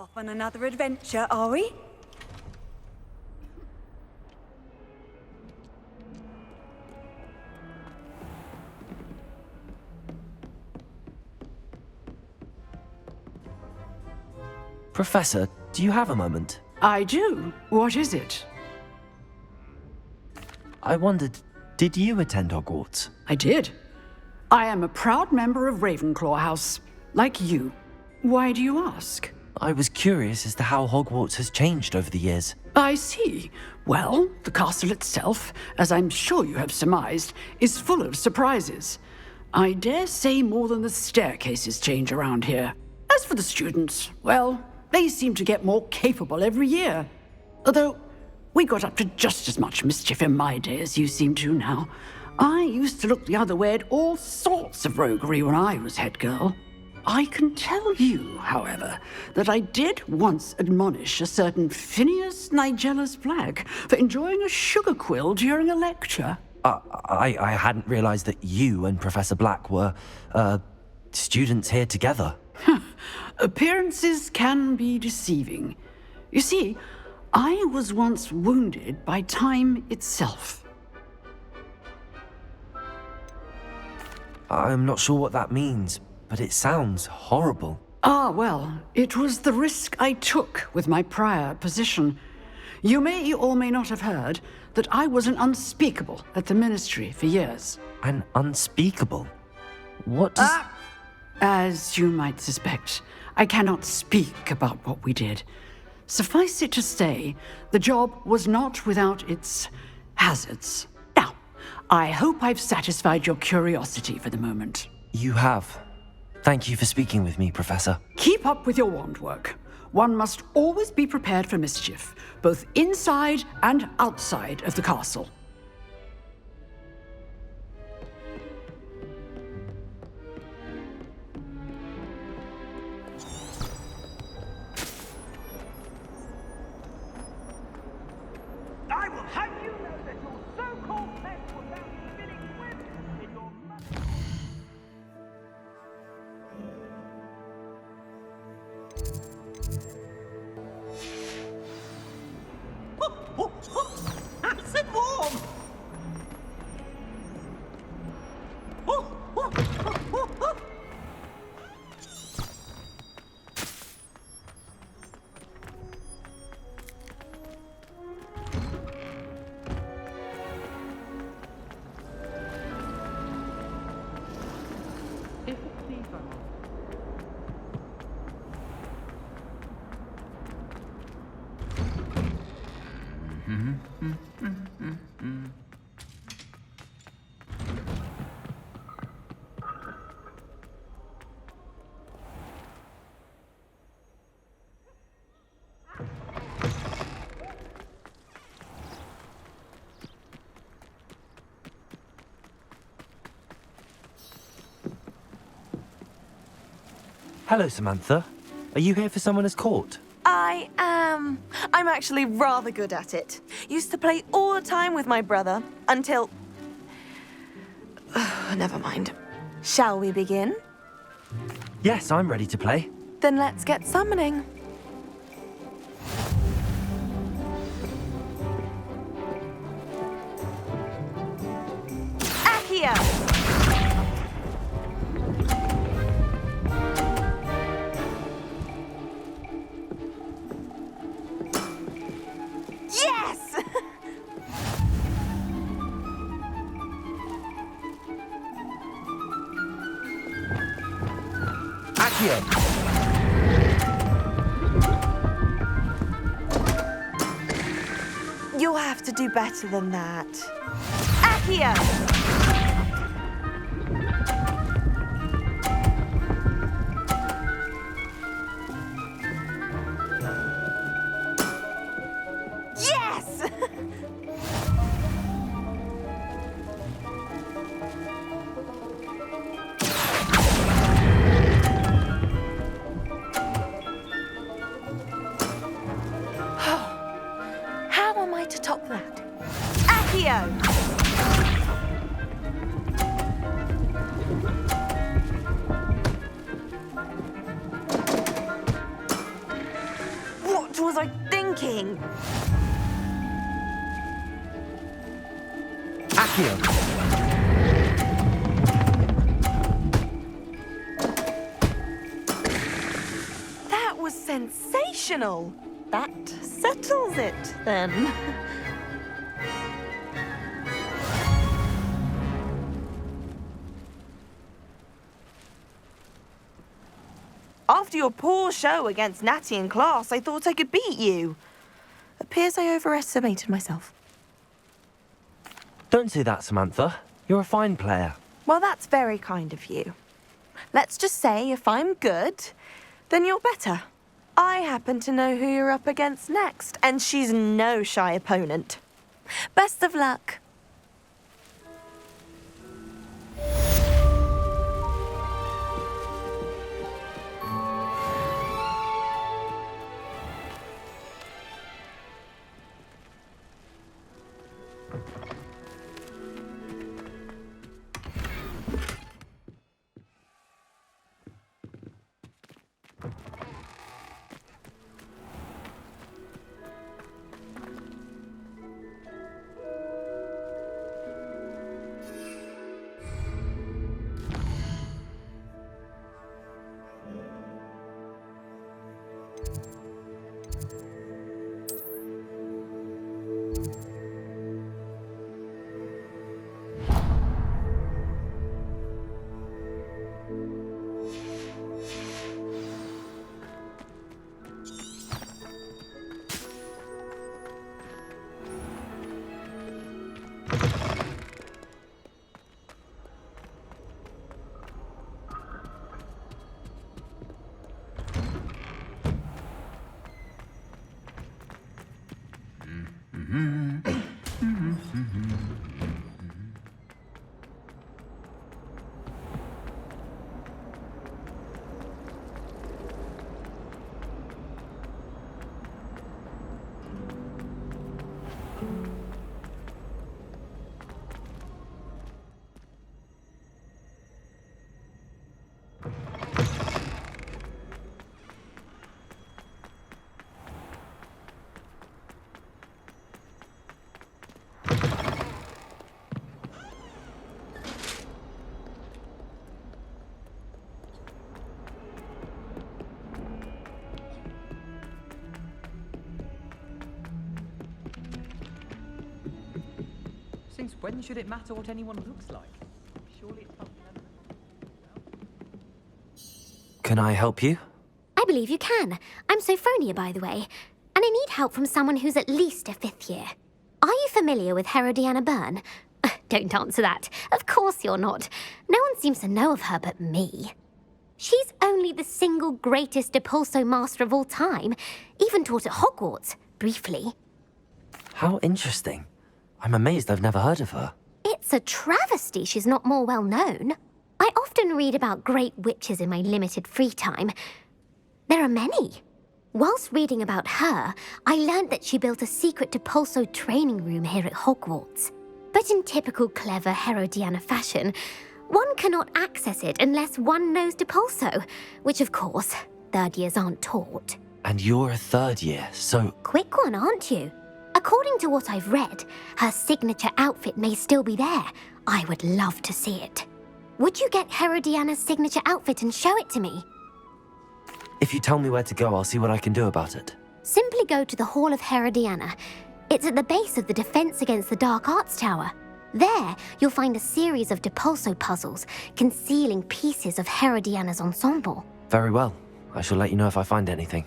Off on another adventure, are we? Professor, do you have a moment? I do. What is it? I wondered, did you attend Hogwarts? I did. I am a proud member of Ravenclaw House, like you. Why do you ask? I was curious as to how Hogwarts has changed over the years. I see. Well, the castle itself, as I'm sure you have surmised, is full of surprises. I dare say more than the staircases change around here. As for the students, well, they seem to get more capable every year. Although, we got up to just as much mischief in my day as you seem to now. I used to look the other way at all sorts of roguery when I was head girl. I can tell you, however, that I did once admonish a certain Phineas Nigella's Black for enjoying a sugar quill during a lecture. I hadn't realized that you and Professor Black were, students here together. Appearances can be deceiving. You see, I was once wounded by time itself. I'm not sure what that means, but it sounds horrible. Ah, well, it was the risk I took with my prior position. You may or may not have heard that I was an unspeakable at the Ministry for years. An unspeakable? What does... As you might suspect, I cannot speak about what we did. Suffice it to say, the job was not without its hazards. Now, I hope I've satisfied your curiosity for the moment. You have. Thank you for speaking with me, Professor. Keep up with your wand work. One must always be prepared for mischief, both inside and outside of the castle. I will have you know that your so-called pet was out spinning webs in your mother. Nice and warm! Hello, Samantha. Are you here for someone as court? I am. I'm actually rather good at it. Used to play all the time with my brother until... Never mind. Shall we begin? Yes, I'm ready to play. Then let's get summoning. Accio! Yes! Accio! You'll have to do better than that. Accio! Yes! How am I to top that? Accio! Accio! That was sensational. That settles it, then. After your poor show against Natty in class, I thought I could beat you. Appears I overestimated myself. Don't say that, Samantha. You're a fine player. Well, that's very kind of you. Let's just say if I'm good, then you're better. I happen to know who you're up against next, and she's no shy opponent. Best of luck. Since when should it matter what anyone looks like? Surely it's not... Can I help you? I believe you can. I'm Sophronia, by the way, and I need help from someone who's at least a 5th year. Are you familiar with Herodiana Byrne? Don't answer that. Of course you're not. No one seems to know of her but me. She's only the single greatest Depulso master of all time, even taught at Hogwarts, briefly. How interesting. I'm amazed I've never heard of her. It's a travesty she's not more well known. I often read about great witches in my limited free time. There are many. Whilst reading about her, I learned that she built a secret Depulso training room here at Hogwarts. But in typical clever Herodiana fashion, one cannot access it unless one knows Depulso, which of course, 3rd years aren't taught. And you're a 3rd year, so... Quick one, aren't you? According to what I've read, her signature outfit may still be there. I would love to see it. Would you get Herodiana's signature outfit and show it to me? If you tell me where to go, I'll see what I can do about it. Simply go to the Hall of Herodiana. It's at the base of the Defense Against the Dark Arts Tower. There, you'll find a series of Depulso puzzles concealing pieces of Herodiana's ensemble. Very well. I shall let you know if I find anything.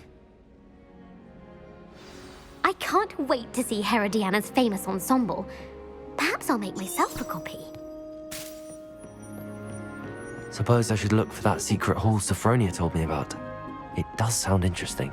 I can't wait to see Herodiana's famous ensemble. Perhaps I'll make myself a copy. Suppose I should look for that secret hall Sophronia told me about. It does sound interesting.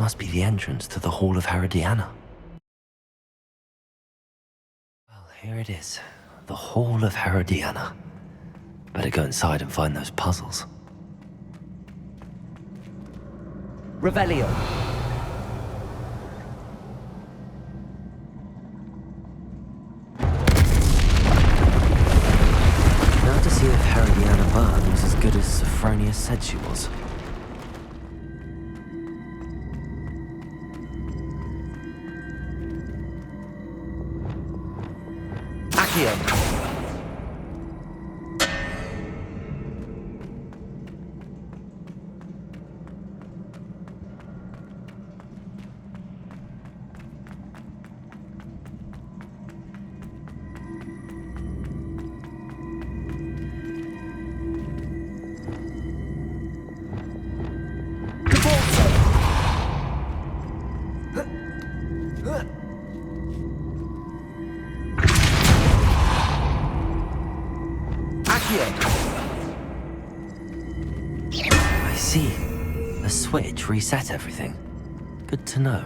must be the entrance to the Hall of Herodiana. Well, here it is. The Hall of Herodiana. Better go inside and find those puzzles. Revelio. Now to see if Herodiana Byrne was as good as Sophronia said she was. Accio. I see. A switch reset everything. Good to know.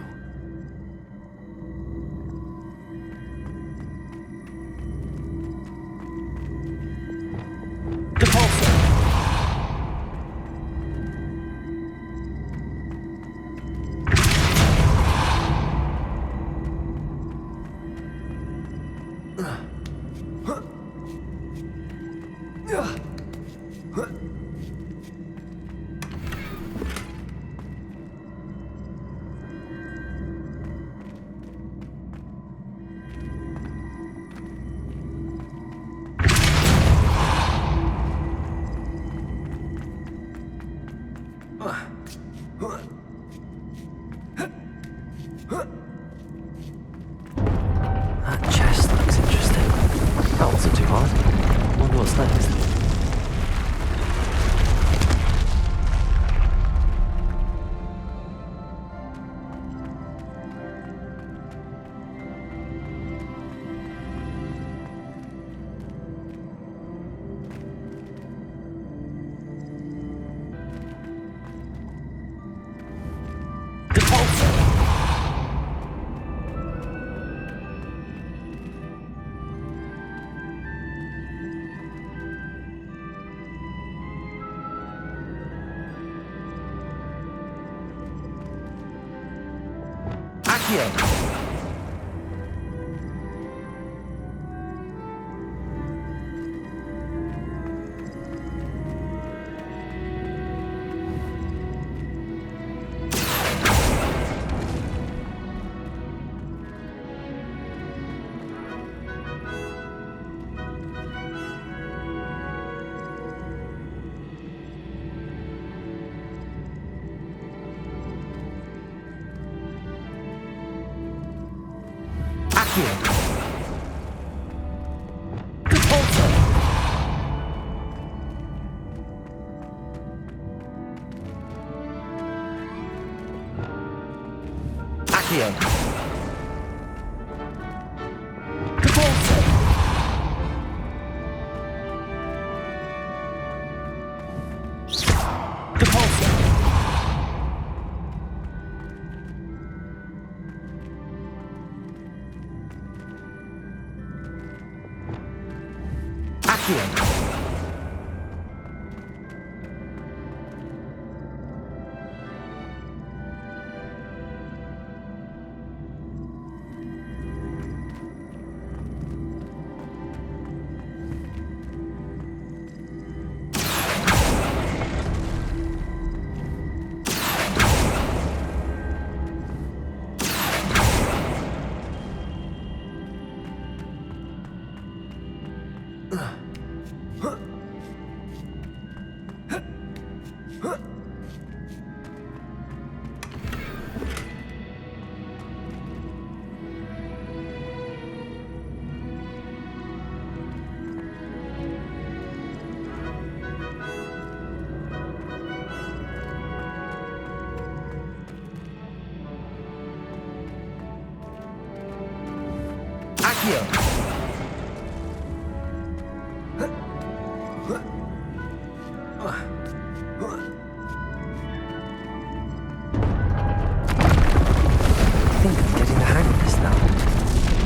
That chest looks interesting. That wasn't too hard. Wonder what's next.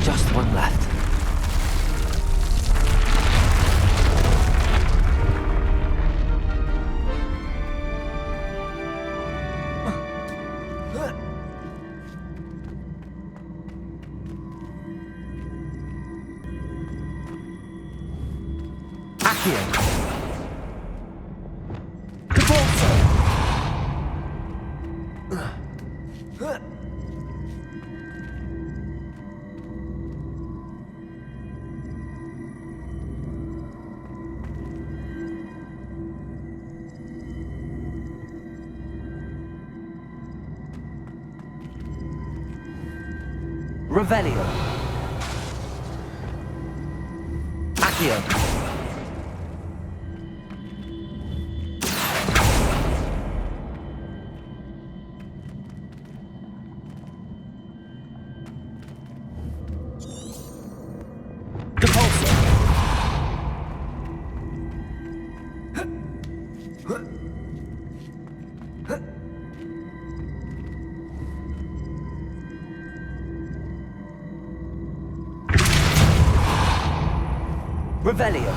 Just one left. Accio. Capulso. Revelio. Accio. Depulso. Revelio.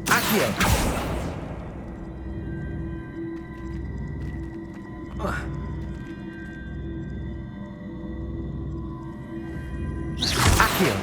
Accio. Accio.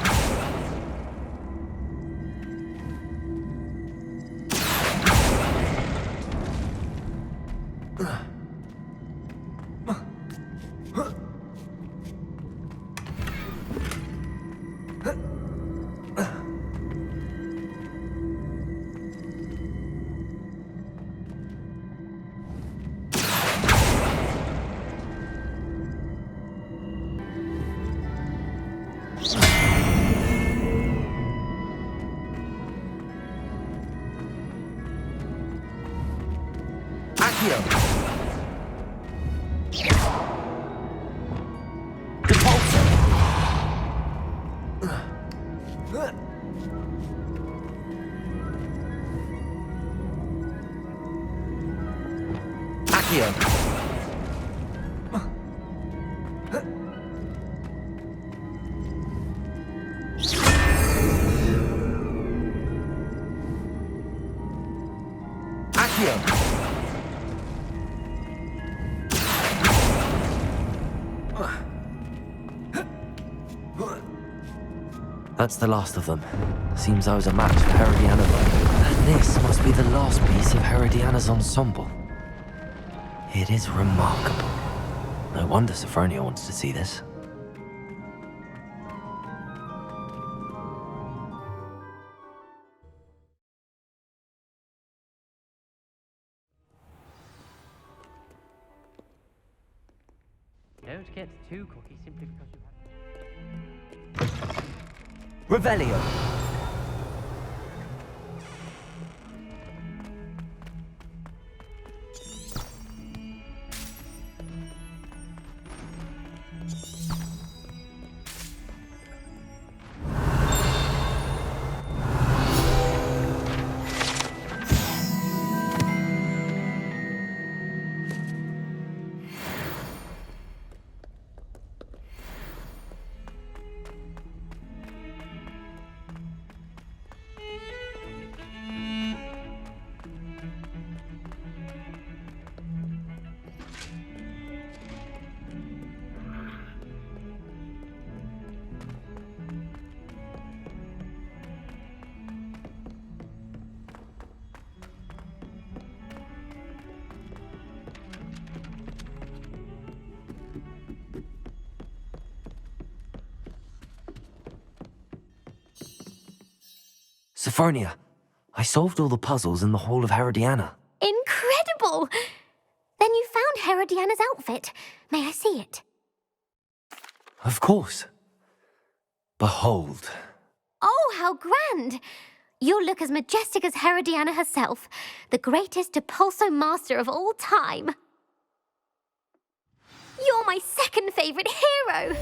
Accio. Depulso. Accio. Accio. That's the last of them. Seems I was a match for Herodiana. And this must be the last piece of Herodiana's ensemble. It is remarkable. No wonder Sophronia wants to see this. Don't get too cocky simply because you have... Revelio. Sophronia, I solved all the puzzles in the Hall of Herodiana. Incredible! Then you found Herodiana's outfit. May I see it? Of course. Behold. Oh, how grand! You'll look as majestic as Herodiana herself, the greatest Depulso master of all time. You're my second favorite hero!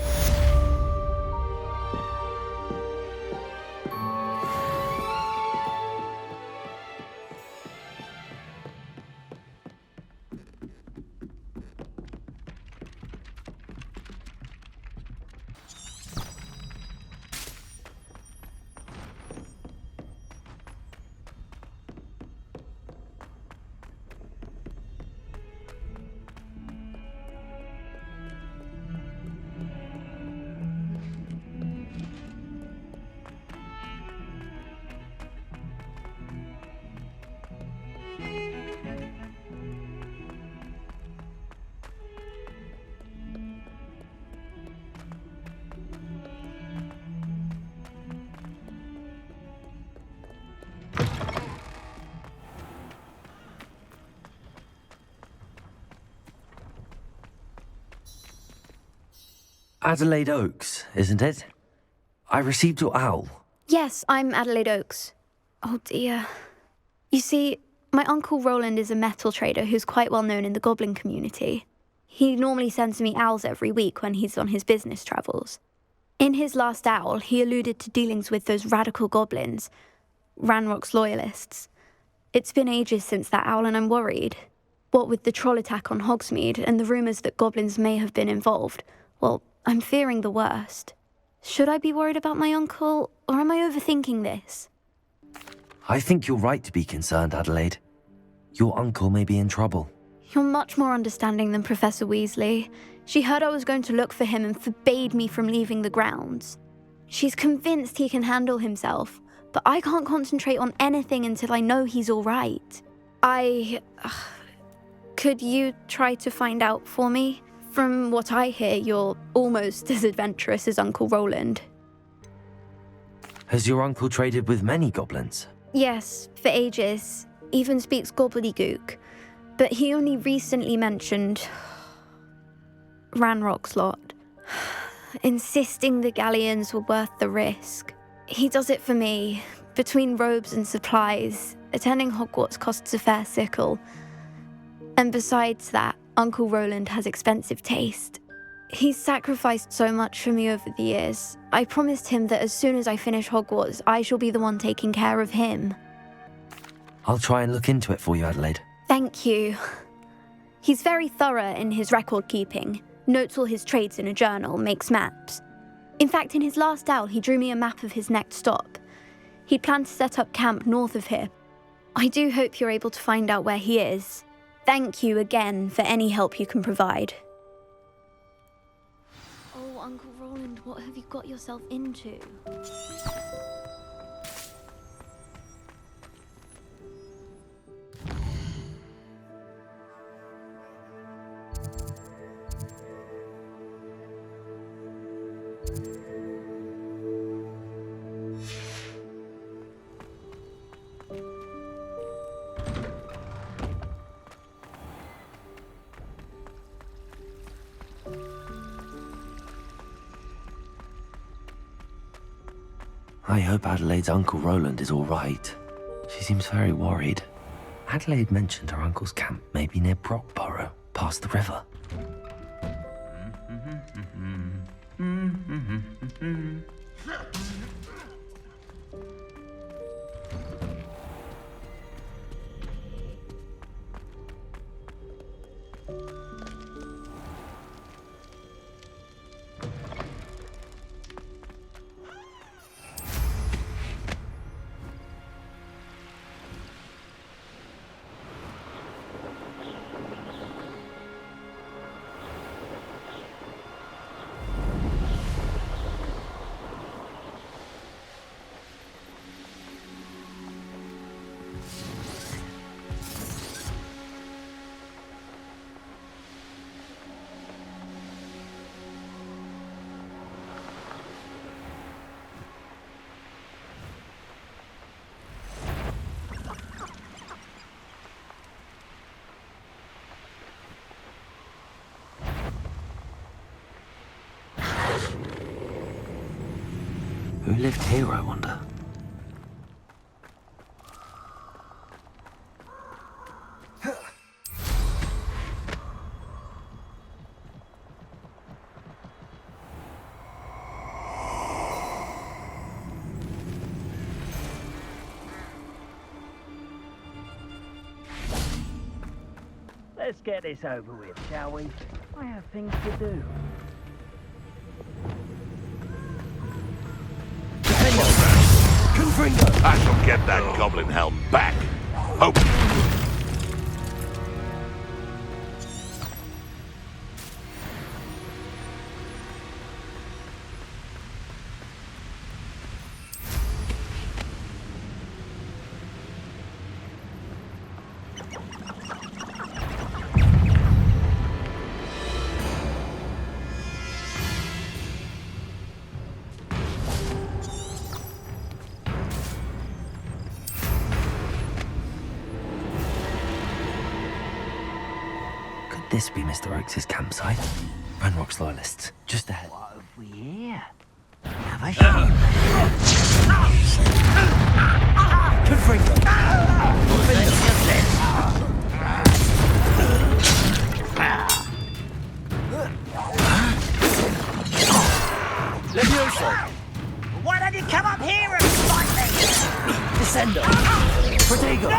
Adelaide Oaks, isn't it? I received your owl. Yes, I'm Adelaide Oaks. Oh dear. You see, my Uncle Roland is a metal trader who's quite well known in the goblin community. He normally sends me owls every week when he's on his business travels. In his last owl, he alluded to dealings with those radical goblins, Ranrock's loyalists. It's been ages since that owl and I'm worried. What with the troll attack on Hogsmeade and the rumours that goblins may have been involved, well, I'm fearing the worst. Should I be worried about my uncle, or am I overthinking this? I think you're right to be concerned, Adelaide. Your uncle may be in trouble. You're much more understanding than Professor Weasley. She heard I was going to look for him and forbade me from leaving the grounds. She's convinced he can handle himself, but I can't concentrate on anything until I know he's all right. Could you try to find out for me? From what I hear, you're almost as adventurous as Uncle Roland. Has your uncle traded with many goblins? Yes, for ages. Even speaks gobbledygook. But he only recently mentioned Ranrock's lot, insisting the galleons were worth the risk. He does it for me. Between robes and supplies, attending Hogwarts costs a fair sickle. And besides that, Uncle Roland has expensive taste. He's sacrificed so much for me over the years. I promised him that as soon as I finish Hogwarts, I shall be the one taking care of him. I'll try and look into it for you, Adelaide. Thank you. He's very thorough in his record keeping, notes all his trades in a journal, makes maps. In fact, in his last owl, he drew me a map of his next stop. He'd planned to set up camp north of here. I do hope you're able to find out where he is. Thank you again for any help you can provide. Oh, Uncle Roland, what have you got yourself into? I hope Adelaide's Uncle Roland is all right. She seems very worried. Adelaide mentioned her uncle's camp may be near Brockborough, past the river. Who lived here, I wonder? Let's get this over with, shall we? I have things to do. I shall get that goblin helm back. Hope. Could this be Mr. Oakes' campsite? Ranrock's loyalists, just ahead. What have we here? Have a shoot. Levioso! Why don't you come up here and fight me? Descendo! Protego!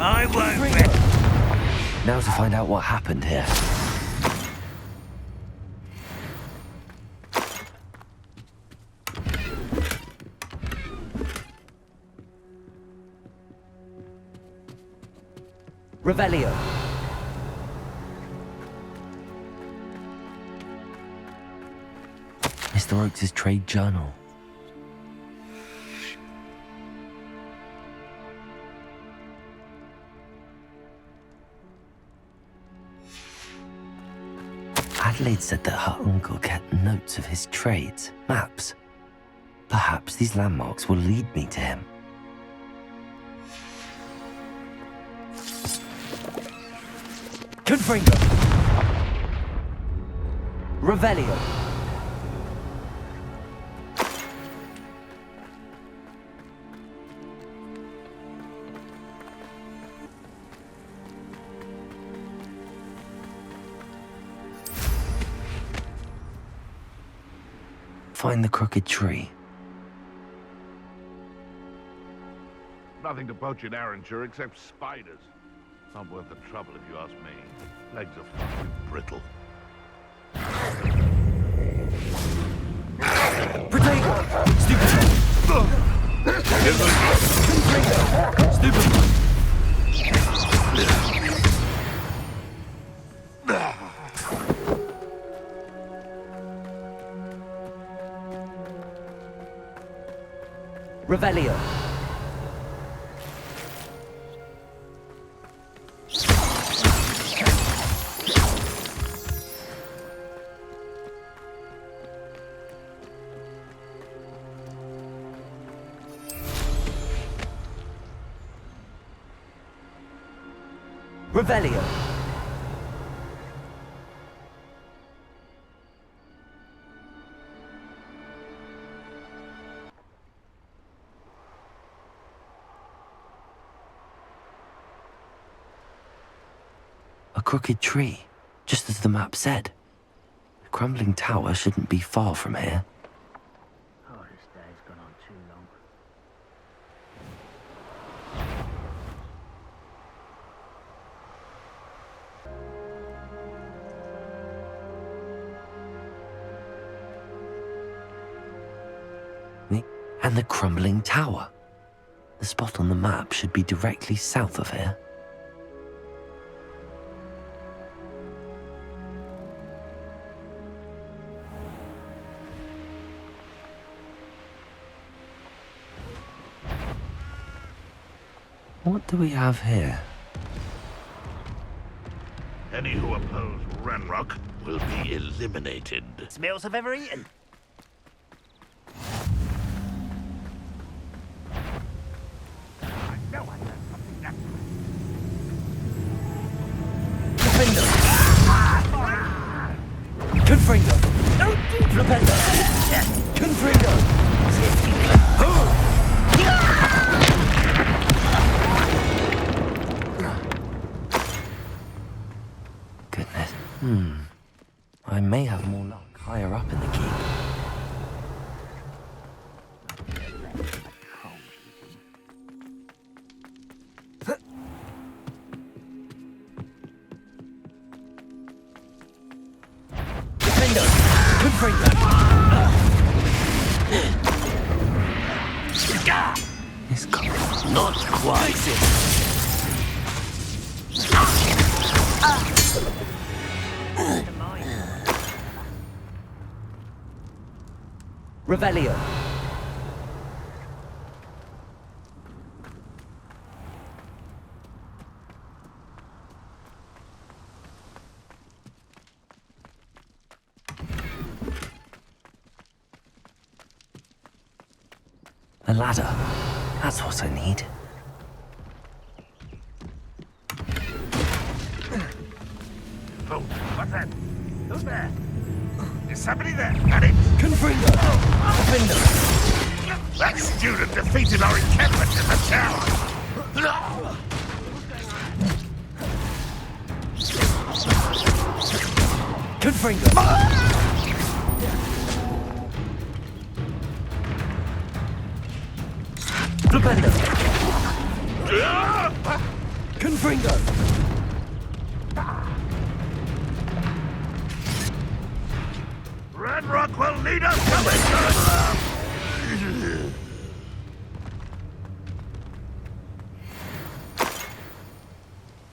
I won't win. Now to find out what happened here. Revelio. Mr. Oakes' trade journal. Adelaide said that her uncle kept notes of his trades, maps. Perhaps these landmarks will lead me to him. Confringo. Revelio. Find the crooked tree. Nothing to poach in Arranshire except spiders. Not worth the trouble if you ask me. Legs are far too brittle. Protego! Stupid! Stupid! Revelio. Revelio. A crooked tree, just as the map said. The crumbling tower shouldn't be far from here. Oh, this day's gone on too long. And the crumbling tower. The spot on the map should be directly south of here. What do we have here? Any who oppose Ranrock will be eliminated. Smells of ever eaten. I know I learned something natural. Confringo. Flipendo. Confringo. Goodness. I may have more luck higher up in the keep. Confringo. Confringo. This can't. Not quite. Revelio. A ladder. That's what I need. Oh, what's that? Who's there? Is somebody there? Medics? Confringo! Defender! That student defeated our encampment in the tower! Confringo! Flipendo! Confringo! Red Rock will need us coming!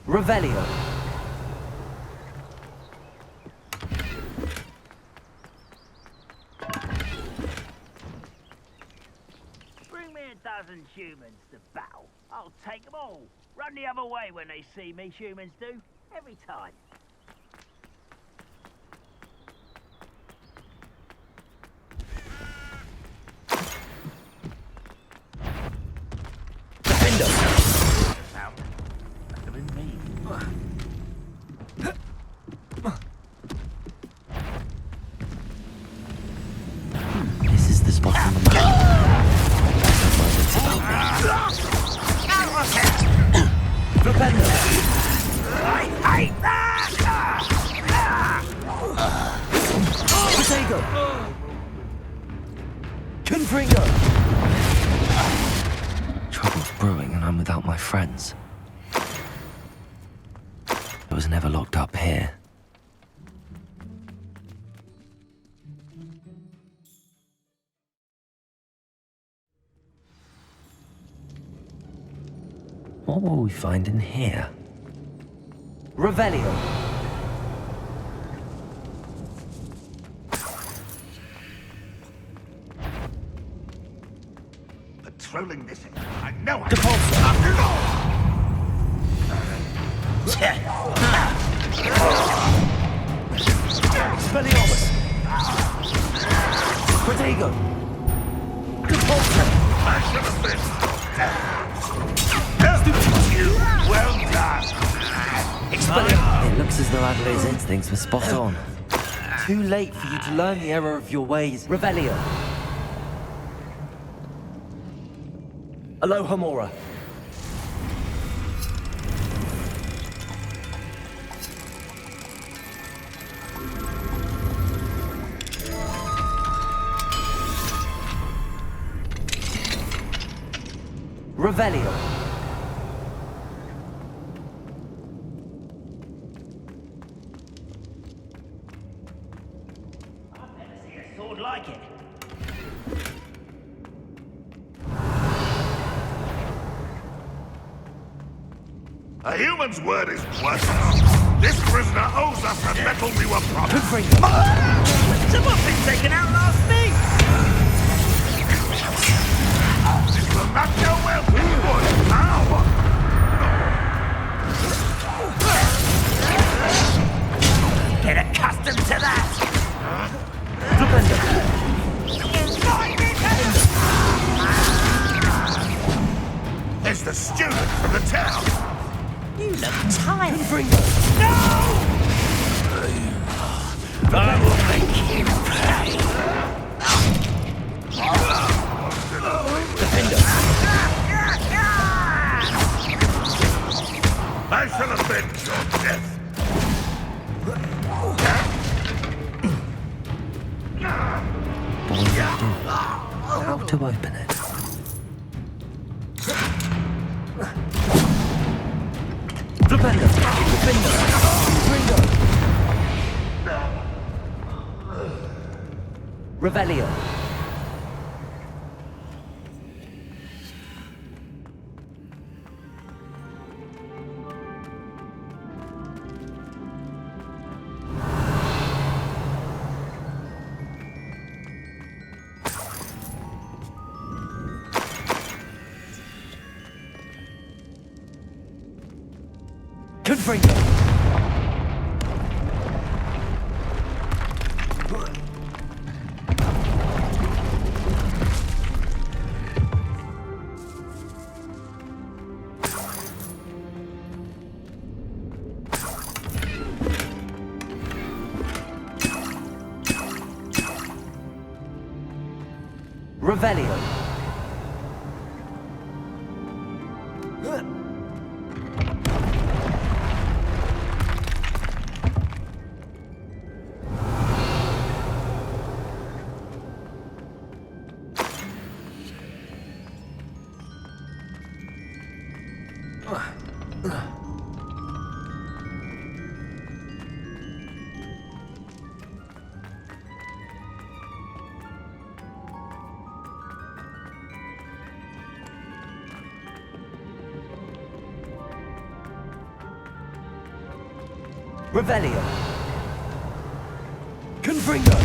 Revelio. Bring me 1,000 humans to battle. I'll take them all. Run the other way when they see me, humans do. Every time. Defender! Sound. Must have been me. This is the spot on the map. Flipendo! I hate that! Potato! Confringo! Trouble's brewing and I'm without my friends. I was never locked up here. What will we find in here? Revelio! Patrolling this end. I know I Expelliarmus! Protego! Depulso! I should have been. You well done. Expelliarmus! It looks as though Adelaide's instincts were spot on. Too late for you to learn the error of your ways. Revelio! Aloha Mora. Revelio. I've never seen a sword like it. A human's word is worth it. This prisoner owes us the metal we were promised. Someone's been taken out last week! This will not go well for you, boys. Now! Get accustomed to that! There's the student from the town. You look tired. No! I will make you pay. I shall avenge your death. How to open it? Flipendo! Flipendo! Confringo! Revelio! Confringo! Revelio. Revelio. Confringo.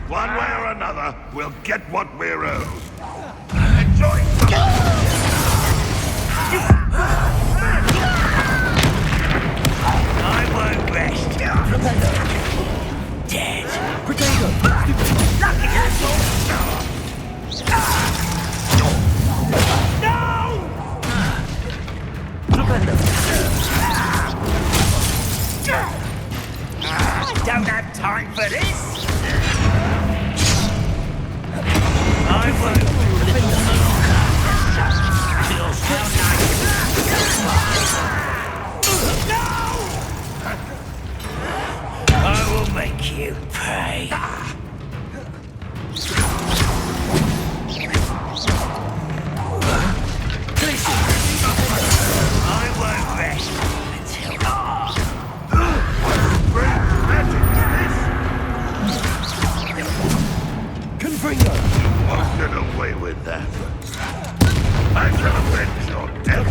One way or another, we'll get what we're owed. Enjoy I won't rest. Dead. Potato. Lucky asshole. No! Flipendo. I don't have time for this. I won't. I will make you pay. I won't rest until... Great magic is this! Confringo. Won't get away with that. I shall avenge your death.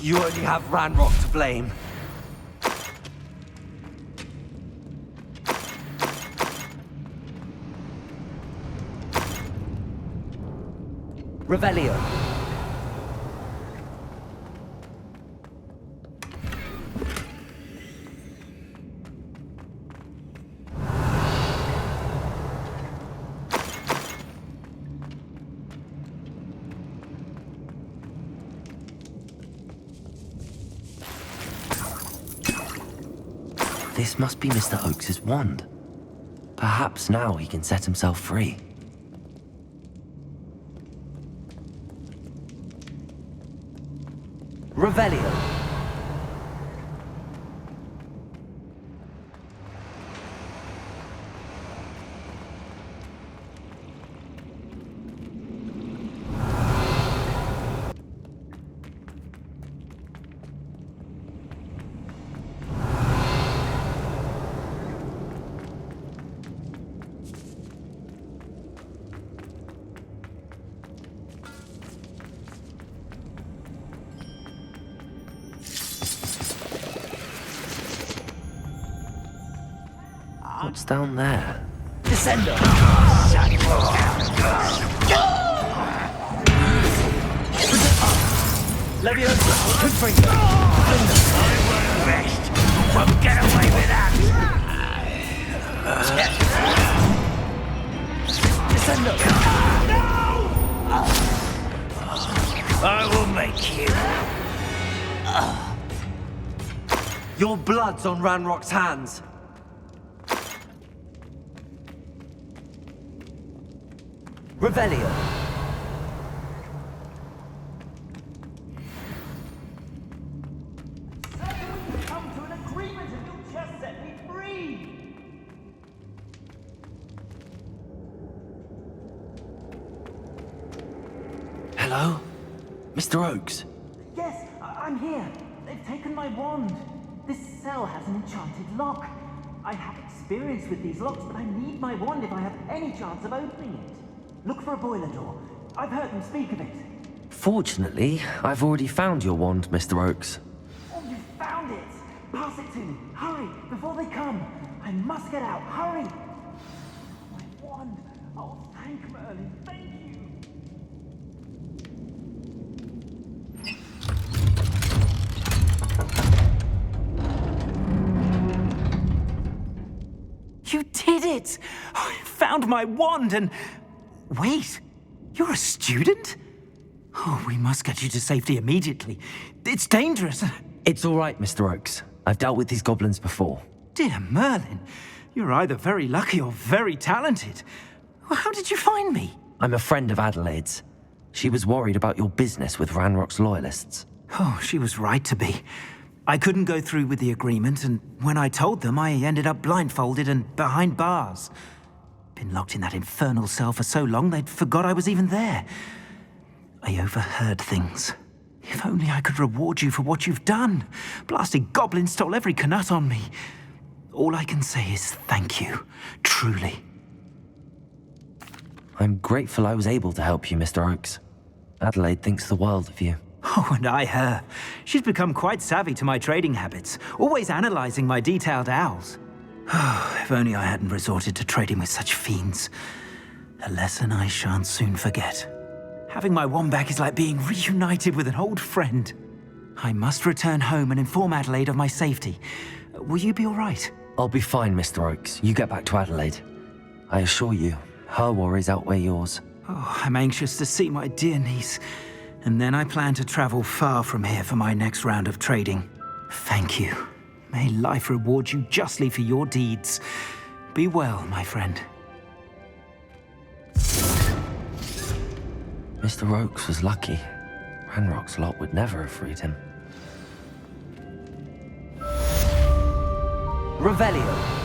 You only have Ranrock to blame. Revelio. This must be Mr. Oakes's wand. Perhaps now he can set himself free. Revelio. What's down there? Descendo! Leviosa! Confringo! I won't rest. Won't get away with that. Descendo! I will make you. Your blood's on Ranrock's hands. Revelio. Come to an agreement and you'll just set me free! Hello? Mr. Oakes? Yes, I'm here. They've taken my wand. This cell has an enchanted lock. I have experience with these locks, but I need my wand if I have any chance of opening it. Look for a boiler door. I've heard them speak of it. Fortunately, I've already found your wand, Mr. Oakes. Oh, you found it! Pass it to me. Hurry, before they come. I must get out. Hurry! My wand. Oh, thank Merlin. Thank you. You did it! I found my wand and... Wait, you're a student? Oh, we must get you to safety immediately. It's dangerous. It's all right, Mr. Oakes. I've dealt with these goblins before. Dear Merlin, you're either very lucky or very talented. Well, how did you find me? I'm a friend of Adelaide's. She was worried about your business with Ranrock's loyalists. Oh, she was right to be. I couldn't go through with the agreement, and when I told them, I ended up blindfolded and behind bars. Been locked in that infernal cell for so long, they'd forgot I was even there. I overheard things. If only I could reward you for what you've done. Blasted goblins stole every knut on me. All I can say is thank you, truly. I'm grateful I was able to help you, Mr. Oakes. Adelaide thinks the world of you. Oh, and I her. She's become quite savvy to my trading habits, always analyzing my detailed owls. Oh, if only I hadn't resorted to trading with such fiends. A lesson I shan't soon forget. Having my wand back is like being reunited with an old friend. I must return home and inform Adelaide of my safety. Will you be all right? I'll be fine, Mr. Oakes. You get back to Adelaide. I assure you, her worries outweigh yours. Oh, I'm anxious to see my dear niece. And then I plan to travel far from here for my next round of trading. Thank you. May life reward you justly for your deeds. Be well, my friend. Mr. Oakes was lucky. Ranrock's lot would never have freed him. Revelio.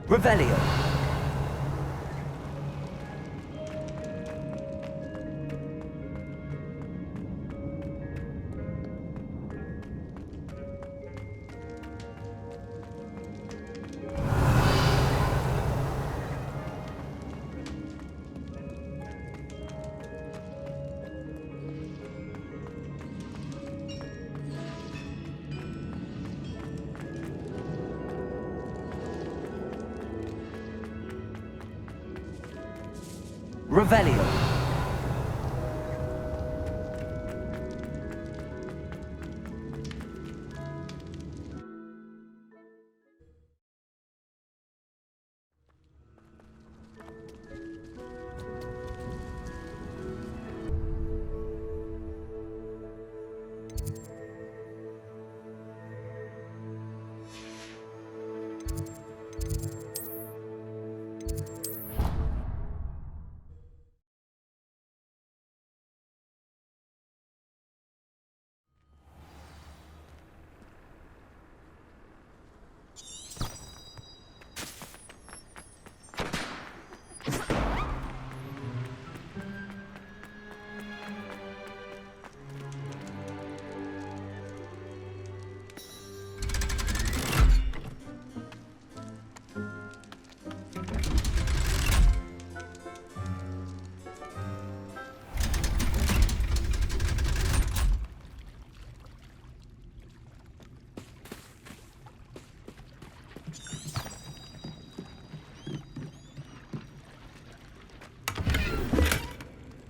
Revelio. Revelio.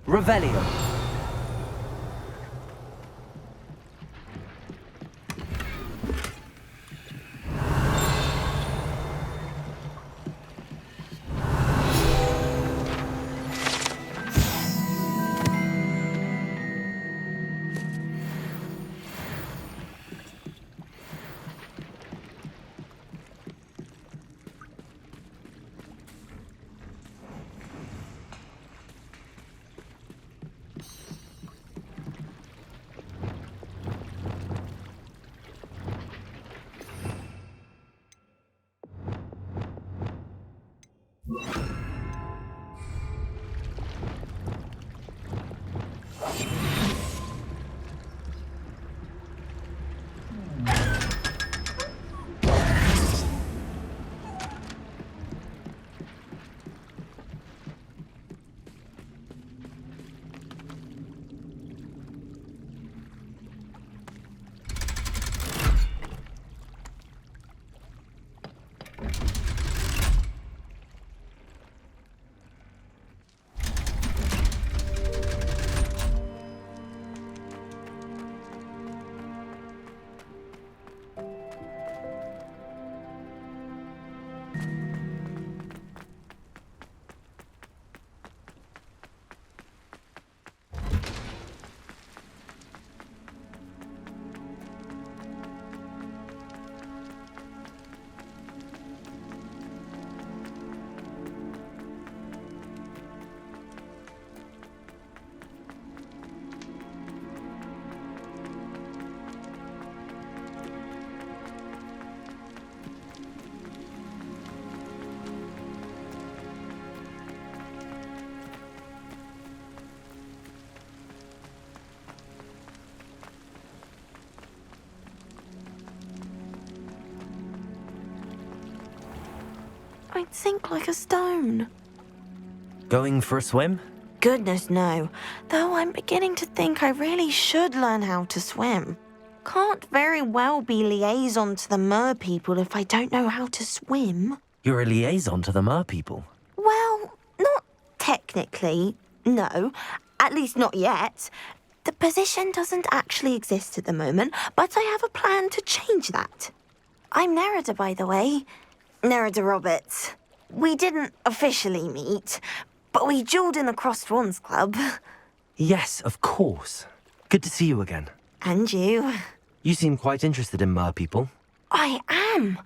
Revelio. I'd sink like a stone. Going for a swim? Goodness, no. Though I'm beginning to think I really should learn how to swim. Can't very well be liaison to the mer people if I don't know how to swim. You're a liaison to the mer people. Well, not technically, no. At least not yet. The position doesn't actually exist at the moment, but I have a plan to change that. I'm Nerida, by the way. Nerida Roberts. We didn't officially meet, but we duelled in the Crossed Wands Club. Yes, of course. Good to see you again. And you. You seem quite interested in mer people. I am.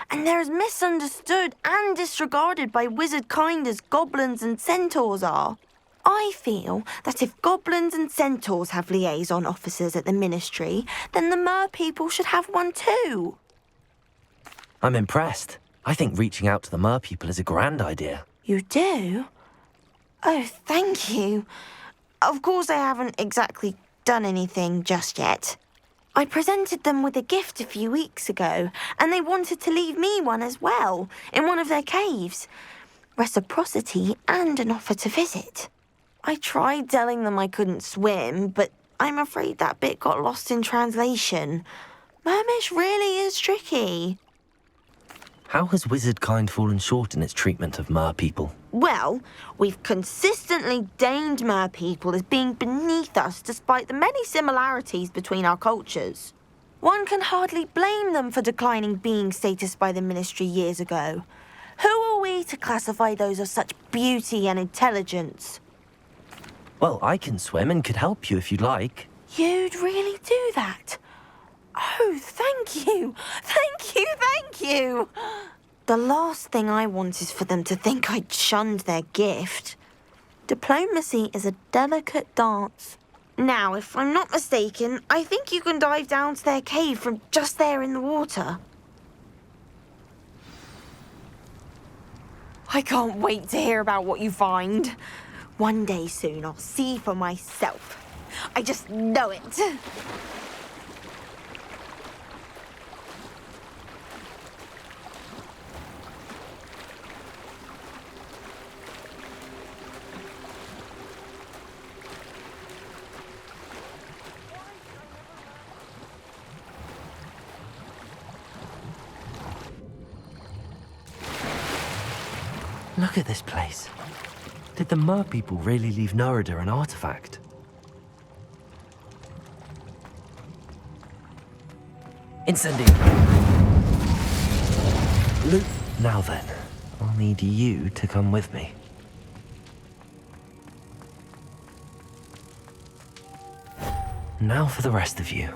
And they're as misunderstood and disregarded by wizard kind as goblins and centaurs are. I feel that if goblins and centaurs have liaison officers at the ministry, then the mer people should have one too. I'm impressed. I think reaching out to the mer people is a grand idea. You do? Oh, thank you. Of course I haven't exactly done anything just yet. I presented them with a gift a few weeks ago, and they wanted to leave me one as well, in one of their caves. Reciprocity and an offer to visit. I tried telling them I couldn't swim, but I'm afraid that bit got lost in translation. Mermish really is tricky. How has wizard kind fallen short in its treatment of mer people? Well, we've consistently deigned mer people as being beneath us despite the many similarities between our cultures. One can hardly blame them for declining being status by the ministry years ago. Who are we to classify those of such beauty and intelligence? Well, I can swim and could help you if you'd like. You'd really do that? Oh, thank you! Thank you, thank you! The last thing I want is for them to think I'd shunned their gift. Diplomacy is a delicate dance. Now, if I'm not mistaken, I think you can dive down to their cave from just there in the water. I can't wait to hear about what you find. One day soon, I'll see for myself. I just know it. Look at this place. Did the mer people really leave Nerida an artifact? Incendio! Now then, I'll need you to come with me. Now for the rest of you.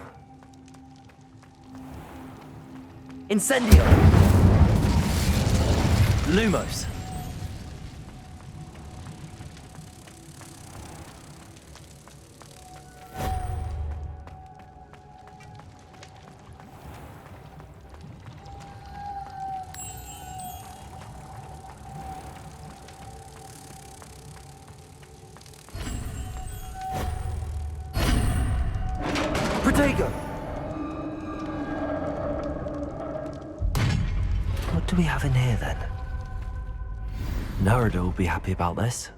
Incendio! Lumos! What do we have in here, then? Nerida will be happy about this.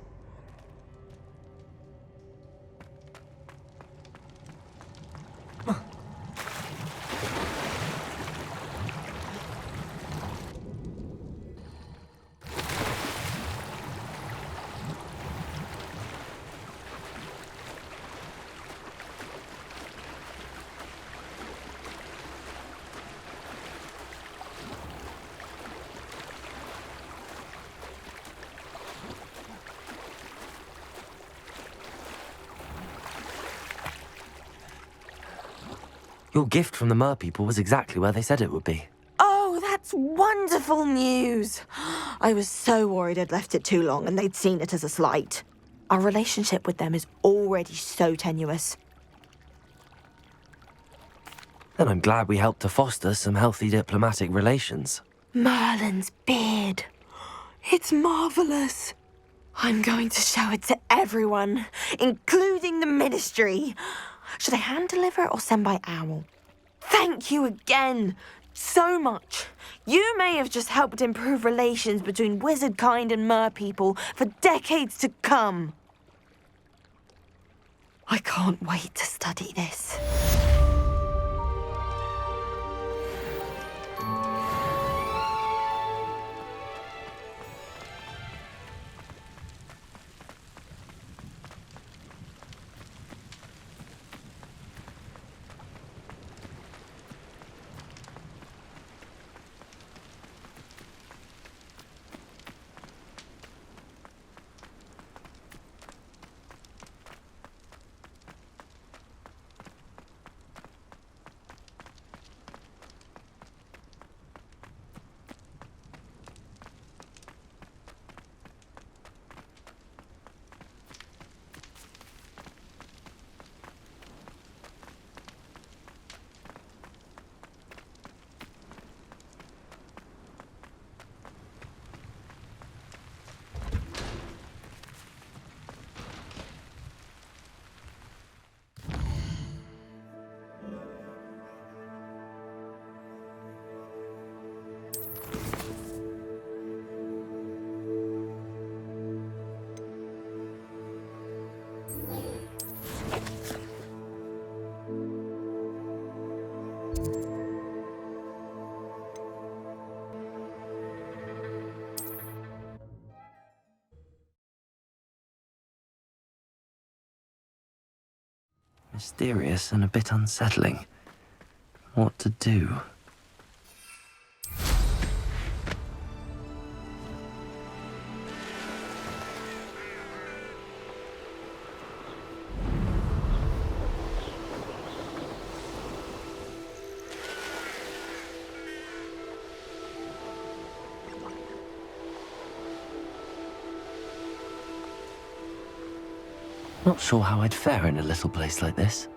Your gift from the mer people was exactly where they said it would be. Oh, that's wonderful news. I was so worried I'd left it too long and they'd seen it as a slight. Our relationship with them is already so tenuous. Then I'm glad we helped to foster some healthy diplomatic relations. Merlin's beard. It's marvelous. I'm going to show it to everyone, including the ministry. Should I hand deliver it or send by owl? Thank you again. So much. You may have just helped improve relations between wizard kind and mer people for decades to come. I can't wait to study this. Mysterious and a bit unsettling. What to do? Not sure how I'd fare in a little place like this.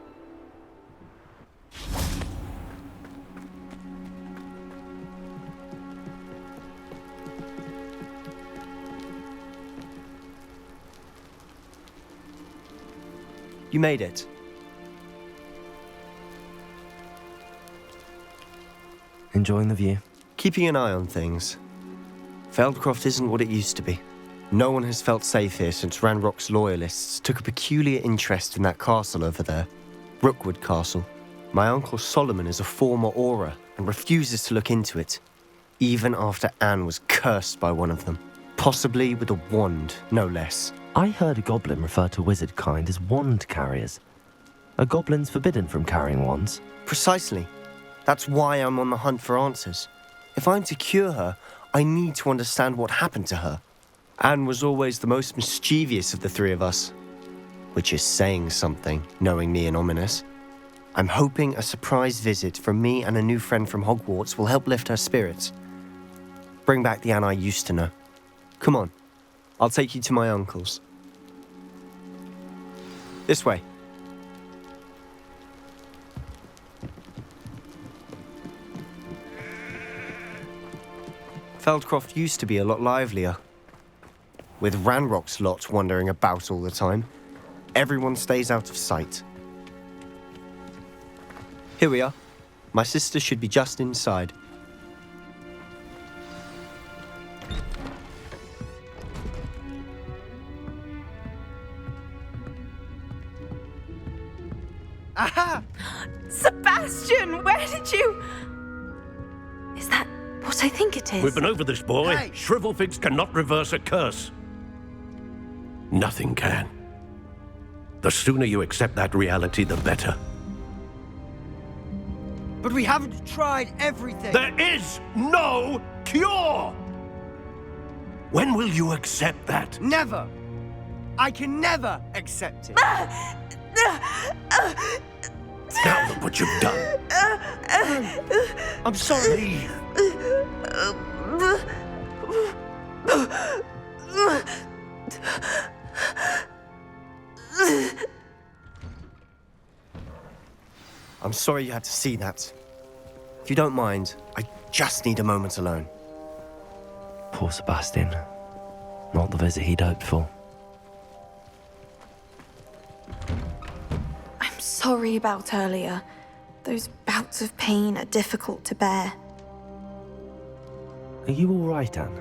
You made it. Enjoying the view? Keeping an eye on things. Feldcroft isn't what it used to be. No one has felt safe here since Ranrock's loyalists took a peculiar interest in that castle over there. Rookwood Castle. My uncle Solomon is a former Auror and refuses to look into it, even after Anne was cursed by one of them. Possibly with a wand, no less. I heard a goblin refer to wizard kind as wand carriers. Are goblins forbidden from carrying wands? Precisely. That's why I'm on the hunt for answers. If I'm to cure her, I need to understand what happened to her. Anne was always the most mischievous of the three of us, which is saying something, knowing me and ominous. I'm hoping a surprise visit from me and a new friend from Hogwarts will help lift her spirits. Bring back the Anne I used to know. Come on, I'll take you to my uncle's. This way. Feldcroft used to be a lot livelier. With Ranrock's lot wandering about all the time, everyone stays out of sight. Here we are. My sister should be just inside. Aha! Sebastian, where did you... Is that what I think it is? We've been over this, boy. Hey. Shrivelfigs cannot reverse a curse. Nothing can. The sooner you accept that reality, the better. But we haven't tried everything. There is no cure! When will you accept that? Never. I can never accept it. Now look what you've done. I'm sorry. I'm sorry you had to see that. If you don't mind, I just need a moment alone. Poor Sebastian. Not the visit he'd hoped for. I'm sorry about earlier. Those bouts of pain are difficult to bear. Are you all right, Anne?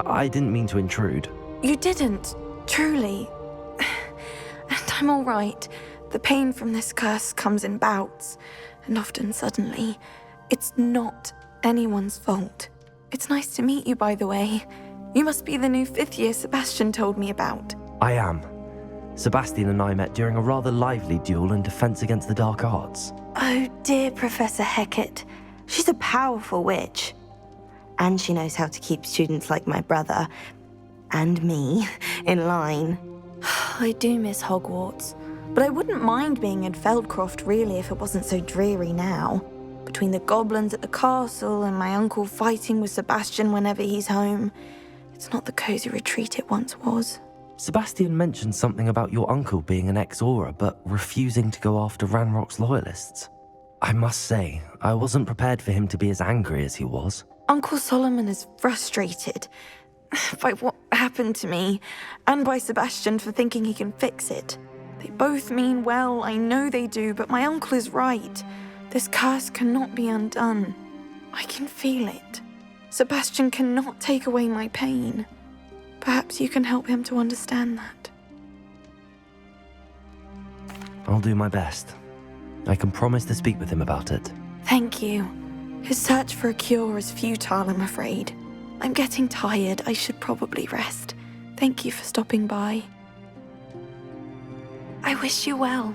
I didn't mean to intrude. You didn't, truly. And I'm all right. The pain from this curse comes in bouts, and often suddenly. It's not anyone's fault. It's nice to meet you, by the way. You must be the new 5th year Sebastian told me about. I am. Sebastian and I met during a rather lively duel in Defense Against the Dark Arts. Oh dear, Professor Hecat. She's a powerful witch. And she knows how to keep students like my brother, and me, in line. I do miss Hogwarts, but I wouldn't mind being in Feldcroft really if it wasn't so dreary now. Between the goblins at the castle and my uncle fighting with Sebastian whenever he's home, it's not the cozy retreat it once was. Sebastian mentioned something about your uncle being an ex-Auror, but refusing to go after Ranrock's loyalists. I must say, I wasn't prepared for him to be as angry as he was. Uncle Solomon is frustrated by what happened to me, and by Sebastian for thinking he can fix it. They both mean well, I know they do, but my uncle is right. This curse cannot be undone. I can feel it. Sebastian cannot take away my pain. Perhaps you can help him to understand that. I'll do my best. I can promise to speak with him about it. Thank you. His search for a cure is futile, I'm afraid. I'm getting tired. I should probably rest. Thank you for stopping by. I wish you well.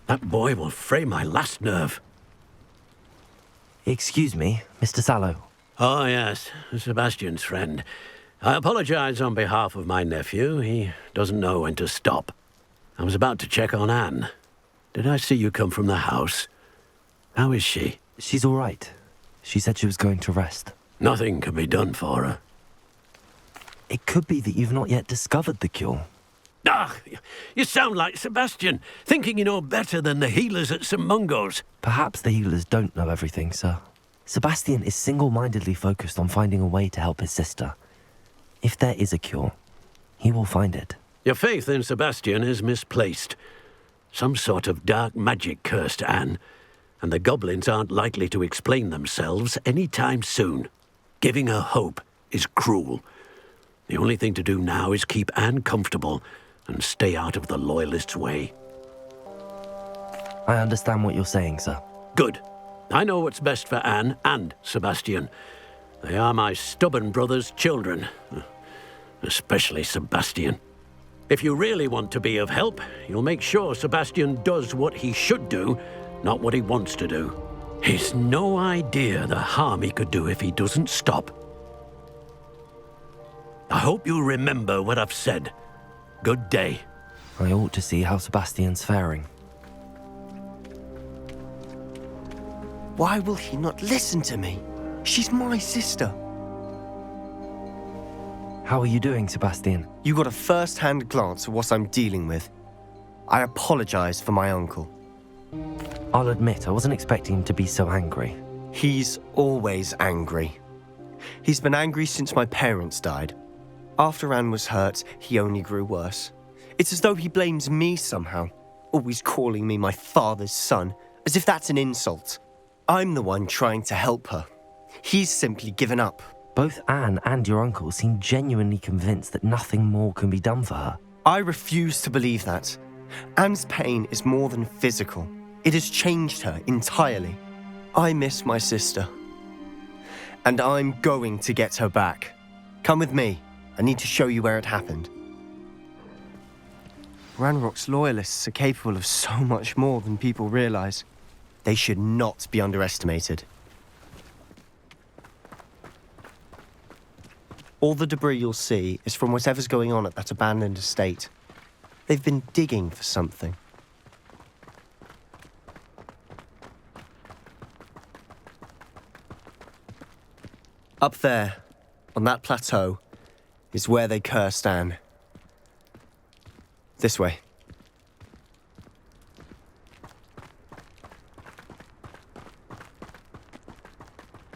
That boy will fray my last nerve. Excuse me, Mr. Sallow. Oh, yes, Sebastian's friend. I apologize on behalf of my nephew. He doesn't know when to stop. I was about to check on Anne. Did I see you come from the house? How is she? She's all right. She said she was going to rest. Nothing can be done for her. It could be that you've not yet discovered the cure. Ah, you sound like Sebastian, thinking you know better than the healers at St. Mungo's. Perhaps the healers don't know everything, sir. Sebastian is single-mindedly focused on finding a way to help his sister. If there is a cure, he will find it. Your faith in Sebastian is misplaced. Some sort of dark magic cursed Anne, and the goblins aren't likely to explain themselves any time soon. Giving her hope is cruel. The only thing to do now is keep Anne comfortable and stay out of the Loyalists' way. I understand what you're saying, sir. Good. I know what's best for Anne and Sebastian. They are my stubborn brother's children. Especially Sebastian. If you really want to be of help, you'll make sure Sebastian does what he should do, not what he wants to do. He's no idea the harm he could do if he doesn't stop. I hope you'll remember what I've said. Good day. I ought to see how Sebastian's faring. Why will he not listen to me? She's my sister. How are you doing, Sebastian? You got a first-hand glance at what I'm dealing with. I apologize for my uncle. I'll admit, I wasn't expecting him to be so angry. He's always angry. He's been angry since my parents died. After Anne was hurt, he only grew worse. It's as though he blames me somehow, always calling me my father's son, as if that's an insult. I'm the one trying to help her. He's simply given up. Both Anne and your uncle seem genuinely convinced that nothing more can be done for her. I refuse to believe that. Anne's pain is more than physical. It has changed her entirely. I miss my sister. And I'm going to get her back. Come with me. I need to show you where it happened. Ranrock's loyalists are capable of so much more than people realize. They should not be underestimated. All the debris you'll see is from whatever's going on at that abandoned estate. They've been digging for something. Up there, on that plateau, is where they cursed Anne. This way.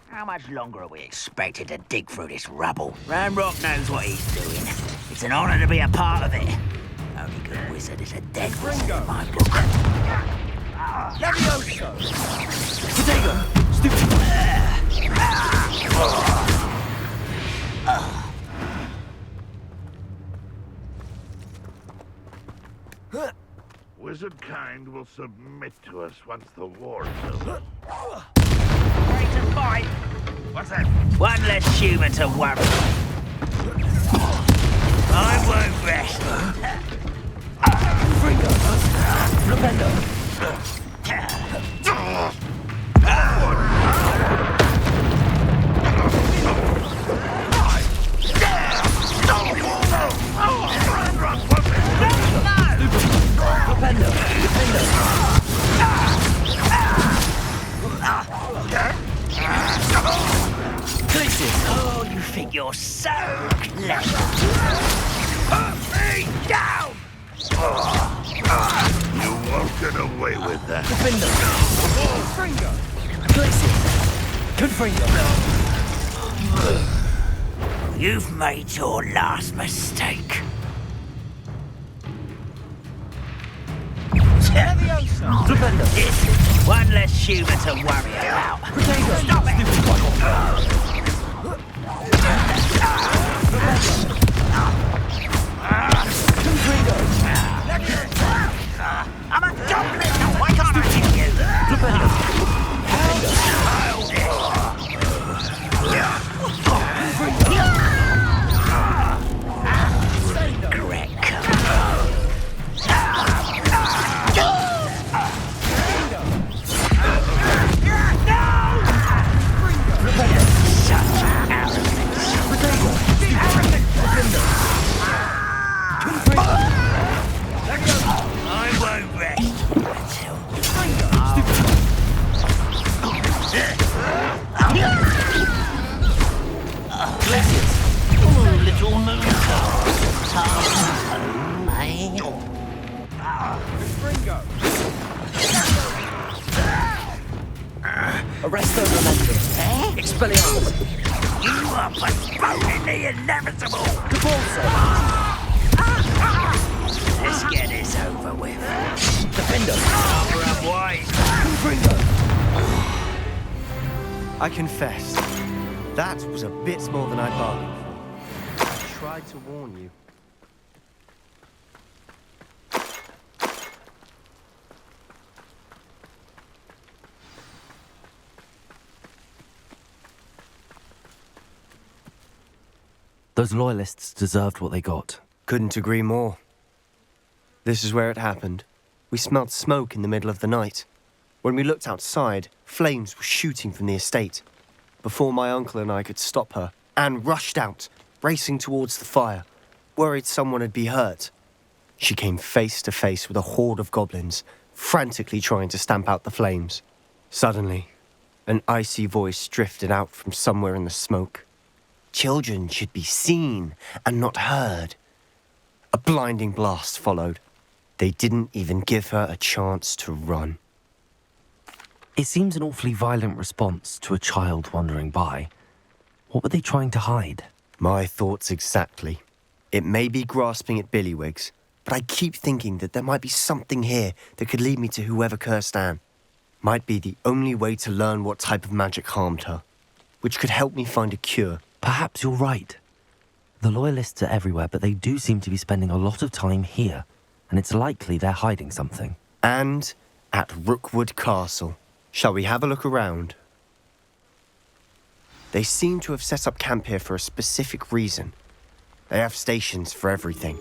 How much longer are we expected to dig through this rubble? Ranrock knows what he's doing. It's an honor to be a part of it. Only good wizard is a dead wizard in my book. Levioso! Potato! Stupid! Wizard kind will submit to us once the war is over. Ready to fight? What's that? One less human to worry. I won't rest. Fringo! Flipendo! Oh, you think you're so clever? Put me down! You won't get away with that. Defender! Fringo! Places! Confringo! You've made your last mistake. Defender! One less human to worry about. Stop it! I'm a goblin! Why can't I hit you? Regret Arresto Memento. Expelliarmus. You are postponing the inevitable! Cabalso. Let's get this over with. Defender. Armor up wide. Confringo. I confess, that was a bit more than I bargained for. I tried to warn you. Those loyalists deserved what they got. Couldn't agree more. This is where it happened. We smelled smoke in the middle of the night. When we looked outside, flames were shooting from the estate. Before my uncle and I could stop her, Anne rushed out, racing towards the fire, worried someone would be hurt. She came face to face with a horde of goblins, frantically trying to stamp out the flames. Suddenly, an icy voice drifted out from somewhere in the smoke. Children should be seen and not heard. A blinding blast followed. They didn't even give her a chance to run. It seems an awfully violent response to a child wandering by. What were they trying to hide? My thoughts exactly. It may be grasping at Billywigs, but I keep thinking that there might be something here that could lead me to whoever cursed Anne. Might be the only way to learn what type of magic harmed her, which could help me find a cure. Perhaps you're right. The Loyalists are everywhere, but they do seem to be spending a lot of time here, and it's likely they're hiding something. And at Rookwood Castle. Shall we have a look around? They seem to have set up camp here for a specific reason. They have stations for everything.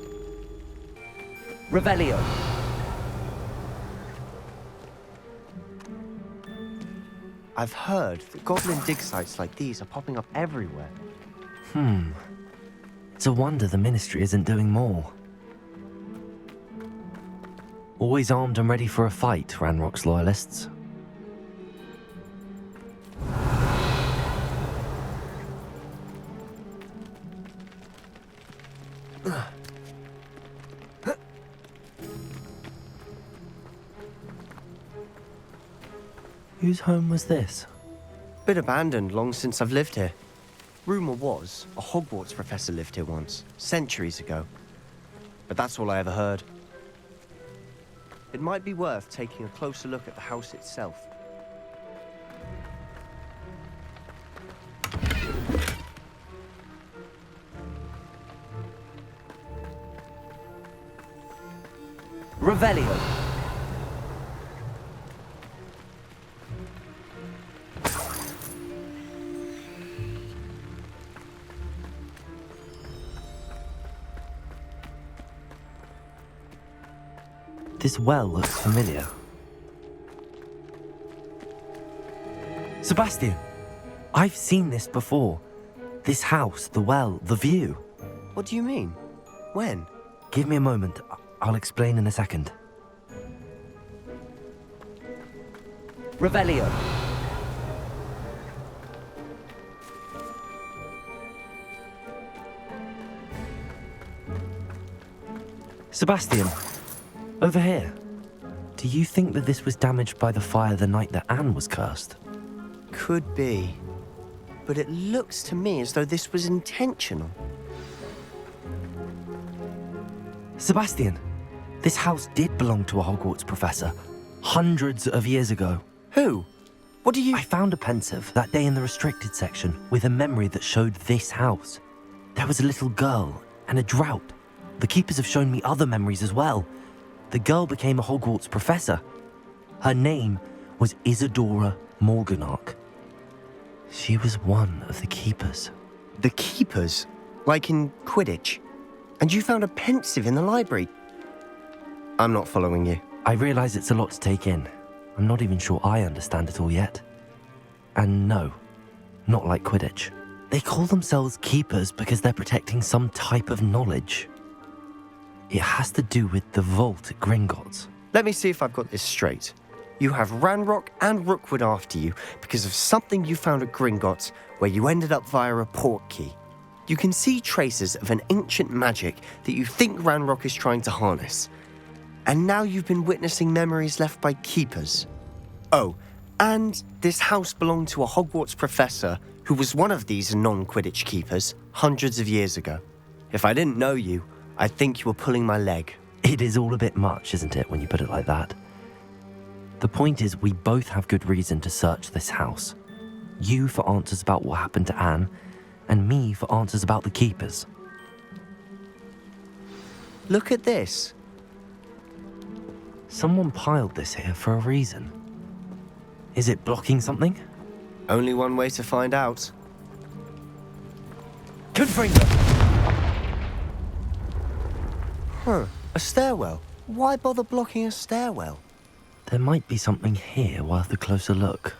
Revelio. I've heard that goblin dig sites like these are popping up everywhere. It's a wonder the Ministry isn't doing more. Always armed and ready for a fight, Ranrock's Loyalists. Whose home was this? Been abandoned long since I've lived here. Rumour was, a Hogwarts professor lived here once, centuries ago. But that's all I ever heard. It might be worth taking a closer look at the house itself. Revelio. This well looks familiar. Sebastian, I've seen this before. This house, the well, the view. What do you mean? When? Give me a moment. I'll explain in a second. Revelio. Sebastian, over here. Do you think that this was damaged by the fire the night that Anne was cursed? Could be. But it looks to me as though this was intentional. Sebastian, this house did belong to a Hogwarts professor, hundreds of years ago. Who? What do you... I found a pensive that day in the restricted section with a memory that showed this house. There was a little girl and a drought. The keepers have shown me other memories as well. The girl became a Hogwarts professor. Her name was Isadora Morganach. She was one of the keepers. The keepers? Like in Quidditch? And you found a pensive in the library? I'm not following you. I realize it's a lot to take in. I'm not even sure I understand it all yet. And no, not like Quidditch. They call themselves keepers because they're protecting some type of knowledge. It has to do with the vault at Gringotts. Let me see if I've got this straight. You have Ranrock and Rookwood after you because of something you found at Gringotts where you ended up via a portkey. You can see traces of an ancient magic that you think Ranrock is trying to harness. And now you've been witnessing memories left by keepers. Oh, and this house belonged to a Hogwarts professor who was one of these non-Quidditch keepers hundreds of years ago. If I didn't know you, I'd think you were pulling my leg. It is all a bit much, isn't it, when you put it like that? The point is, we both have good reason to search this house. You for answers about what happened to Anne, and me for answers about the keepers. Look at this. Someone piled this here for a reason. Is it blocking something? Only one way to find out. Confringo! Huh, a stairwell. Why bother blocking a stairwell? There might be something here worth a closer look.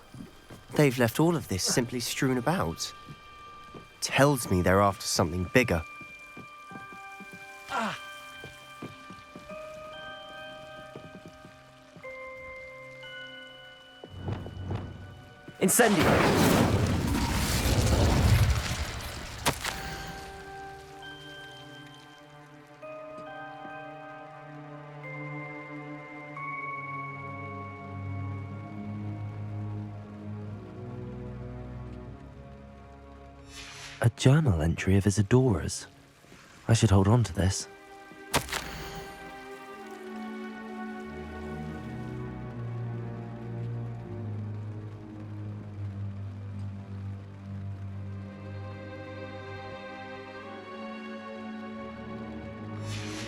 They've left all of this simply strewn about. Tells me they're after something bigger. Incendio! A journal entry of Isadora's. I should hold on to this.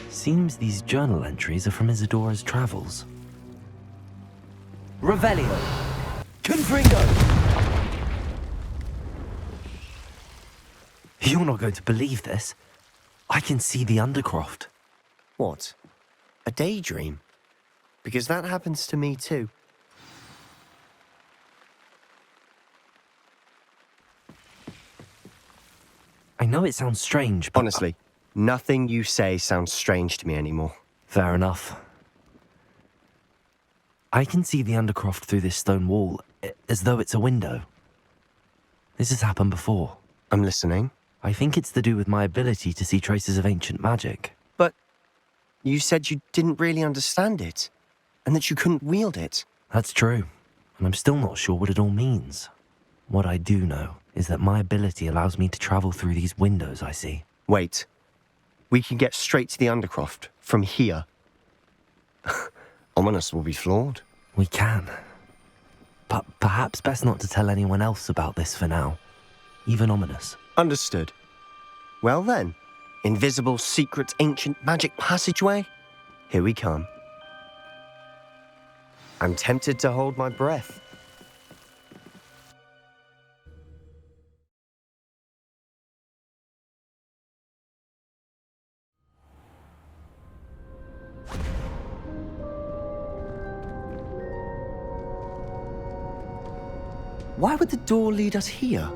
Seems these journal entries are from Isadora's travels. Revelio! Confringo! You're not going to believe this. I can see the Undercroft. What? A daydream? Because that happens to me too. I know it sounds strange, but... Honestly, nothing you say sounds strange to me anymore. Fair enough. I can see the Undercroft through this stone wall, as though it's a window. This has happened before. I'm listening. I think it's to do with my ability to see traces of ancient magic. But you said you didn't really understand it, and that you couldn't wield it. That's true. and I'm still not sure what it all means. What I do know is that my ability allows me to travel through these windows I see. Wait. We can get straight to the Undercroft from here. Ominous will be floored. We can. But perhaps best not to tell anyone else about this for now. Even Ominous. Understood. Well then, invisible, secret, ancient magic passageway? Here we come. I'm tempted to hold my breath. Why would the door lead us here?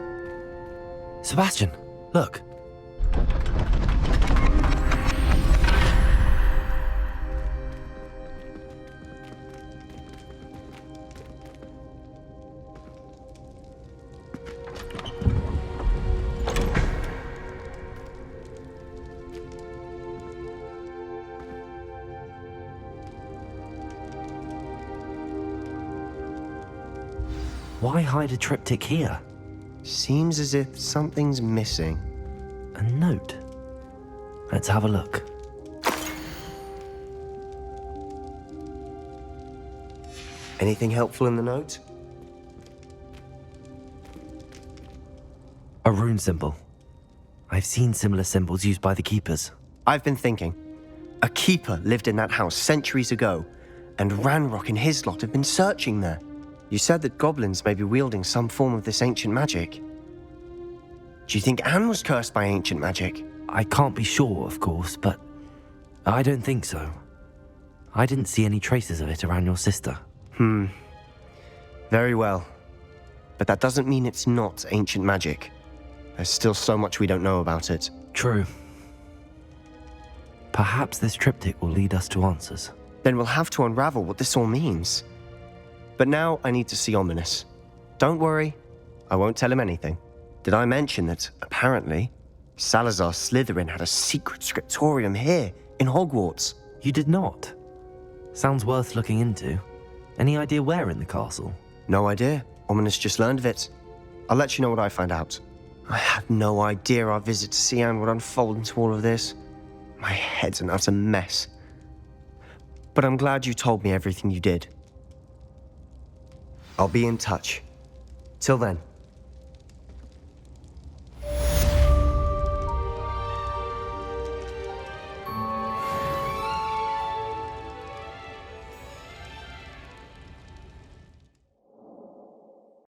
Sebastian, look. Why hide a triptych here? Seems as if something's missing. A note. Let's have a look. Anything helpful in the note? A rune symbol. I've seen similar symbols used by the keepers. I've been thinking. A keeper lived in that house centuries ago, and Ranrock and his lot have been searching there. You said that goblins may be wielding some form of this ancient magic. Do you think Anne was cursed by ancient magic? I can't be sure, of course, but I don't think so. I didn't see any traces of it around your sister. Very well. But that doesn't mean it's not ancient magic. There's still so much we don't know about it. True. Perhaps this triptych will lead us to answers. Then we'll have to unravel what this all means. But now I need to see Ominous. Don't worry, I won't tell him anything. Did I mention that, apparently, Salazar Slytherin had a secret scriptorium here, in Hogwarts? You did not? Sounds worth looking into. Any idea where in the castle? No idea. Ominous just learned of it. I'll let you know what I find out. I had no idea our visit to Cian would unfold into all of this. My head's an utter mess. But I'm glad you told me everything you did. I'll be in touch. Till then.